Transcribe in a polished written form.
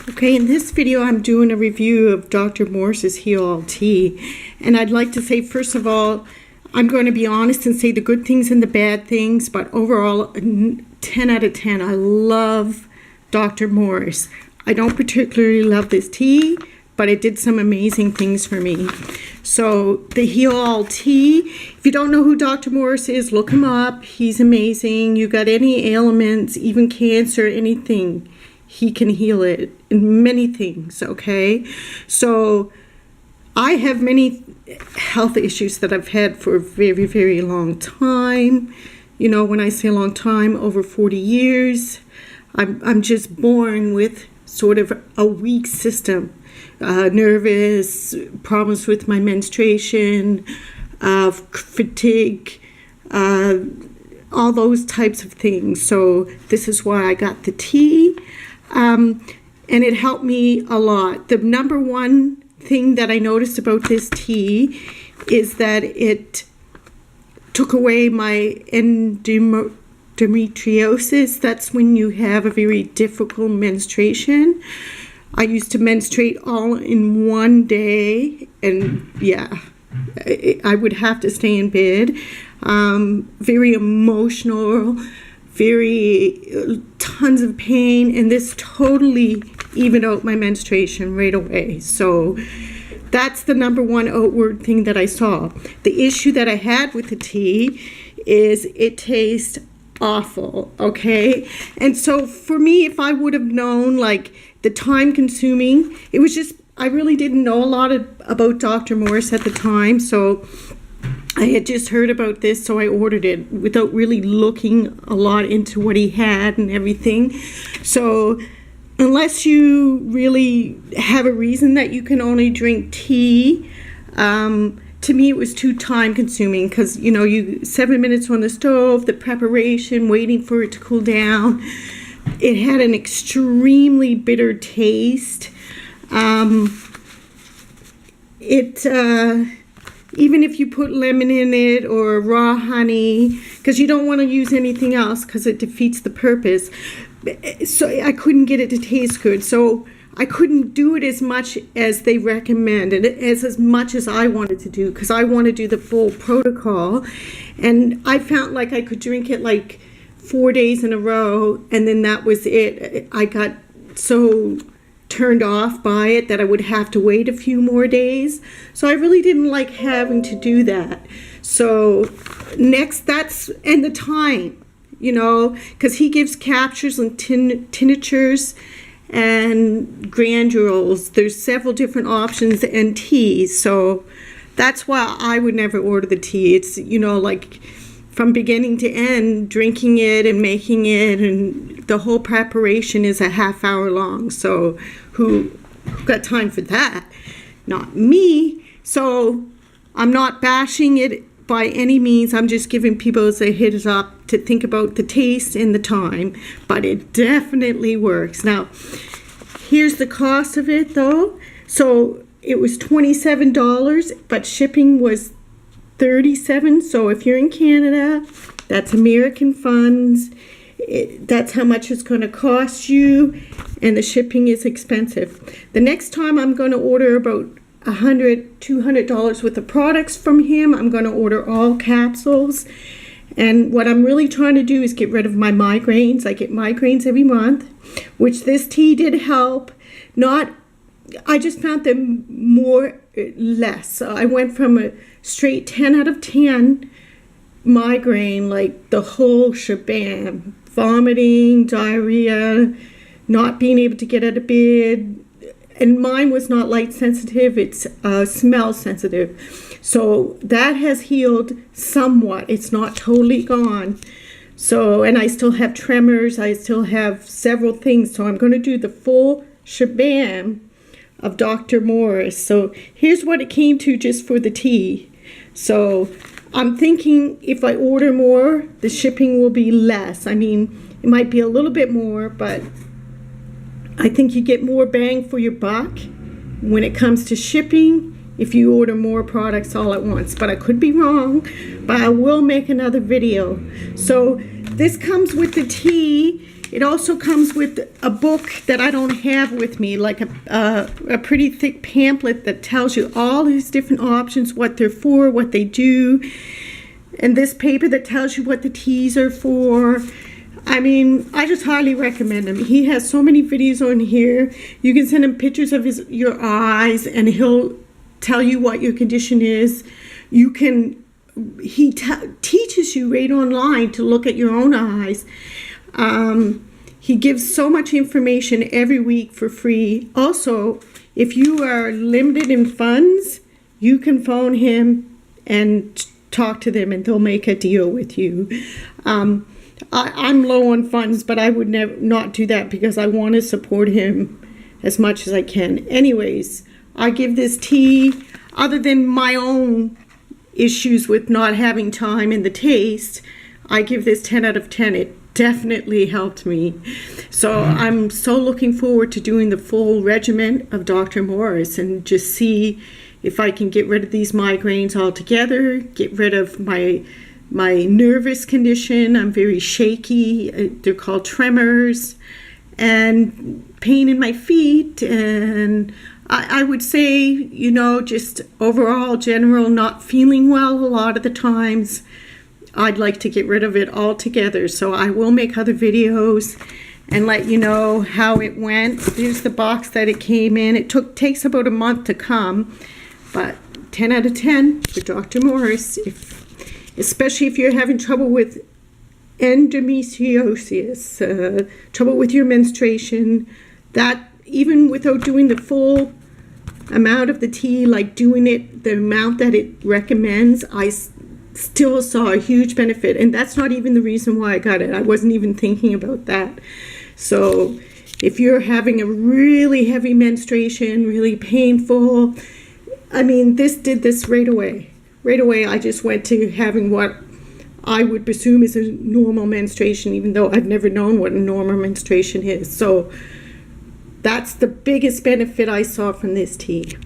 Okay, in this video I'm doing a review of Dr.Morse's Heal All Tea, and I'd like to say, first of all, I'm going to be honest and say the good things and the bad things, but overall 10 out of 10. I love Dr. Morse. I don't particularly love this tea, but it did some amazing things for me. So the Heal All Tea, if you don't know who Dr. Morse is, look him up. He's amazing. You got any ailments, even cancer, anything, he can heal it, in many things, okay? So I have many health issues that I've had for a very, very long time. You know, when I say a long time, over 40 years. I'm just born with sort of a weak system. Nervous, problems with my menstruation, fatigue, all those types of things. So this is why I got the tea. And it helped me a lot. The number one thing that I noticed about this tea is that it took away my endometriosis. That's when you have a very difficult menstruation. I used to menstruate all in one day, and yeah, I would have to stay in bed. Very emotional, tons of pain, and this totally evened out my menstruation right away. So that's the number one outward thing that I saw. The issue that I had with the tea is it tastes awful, okay? And so for me, if I would have known like the time consuming, it was just, I really didn't know a lot about Dr. Morse at the time, so I had just heard about this, so I ordered it without really looking a lot into what he had and everything. So unless you really have a reason that you can only drink tea, to me it was too time consuming, because you know, 7 minutes on the stove, the preparation, waiting for it to cool down. It had an extremely bitter taste. Even if you put lemon in it or raw honey, because you don't want to use anything else because it defeats the purpose. So I couldn't get it to taste good. So I couldn't do it as much as they recommend, and as much as I wanted to do, because I want to do the full protocol. And I found like I could drink it like 4 days in a row, and then that was it. I got so turned off by it that I would have to wait a few more days. So I really didn't like having to do that. So next, and the time, you know, because he gives captures and tinctures and granules. There's several different options and teas. So that's why I would never order the tea. It's, you know, like from beginning to end, drinking it and making it, and the whole preparation is a half hour long. So who got time for that? Not me. So I'm not bashing it by any means. I'm just giving people a heads up to think about the taste and the time, but it definitely works. Now, here's the cost of it though. So it was $27, but shipping was $37. So if you're in Canada, that's American funds. That's how much it's going to cost you, and the shipping is expensive. The next time I'm going to order about $200 worth of products from him. I'm going to order all capsules, and what I'm really trying to do is get rid of my migraines. I get migraines every month, which this tea did help. I just found them less. So I went from a straight 10 out of 10 migraine, like the whole shebang, vomiting, diarrhea, not being able to get out of bed. And mine was not light sensitive, it's smell sensitive. So that has healed somewhat. It's not totally gone. So, and I still have tremors, I still have several things. So I'm going to do the full shebang of Dr. Morse. So here's what it came to just for the tea. So I'm thinking if I order more, the shipping will be less. I mean, it might be a little bit more, but I think you get more bang for your buck when it comes to shipping if you order more products all at once. But I could be wrong, but I will make another video. So this comes with the tea. It also comes with a book that I don't have with me, like a pretty thick pamphlet that tells you all these different options, what they're for, what they do, and this paper that tells you what the teas are for. I mean, I just highly recommend him. He has so many videos on here. You can send him pictures of your eyes, and he'll tell you what your condition is. He teaches you right online to look at your own eyes. He gives so much information every week for free. Also, if you are limited in funds, you can phone him and talk to them, and they'll make a deal with you. I'm low on funds, but I would not do that because I want to support him as much as I can. Anyways, I give this tea, other than my own issues with not having time and the taste, I give this 10 out of 10. It definitely helped me. So I'm so looking forward to doing the full regimen of Dr. Morse and just see if I can get rid of these migraines altogether, get rid of my nervous condition. I'm very shaky. They're called tremors, and pain in my feet, and I would say, just overall general not feeling well a lot of the times. I'd like to get rid of it altogether. So I will make other videos and let you know how it went. There's the box that it came in. It takes about a month to come, but 10 out of 10 for Dr. Morse. Especially if you're having trouble with endometriosis, trouble with your menstruation, that even without doing the full amount of the tea, like doing it the amount that it recommends, I still saw a huge benefit. And that's not even the reason why I got it. I wasn't even thinking about that. So if you're having a really heavy menstruation, really painful, I mean, this did this right away. Right away, I just went to having what I would presume is a normal menstruation, even though I've never known what a normal menstruation is. So that's the biggest benefit I saw from this tea.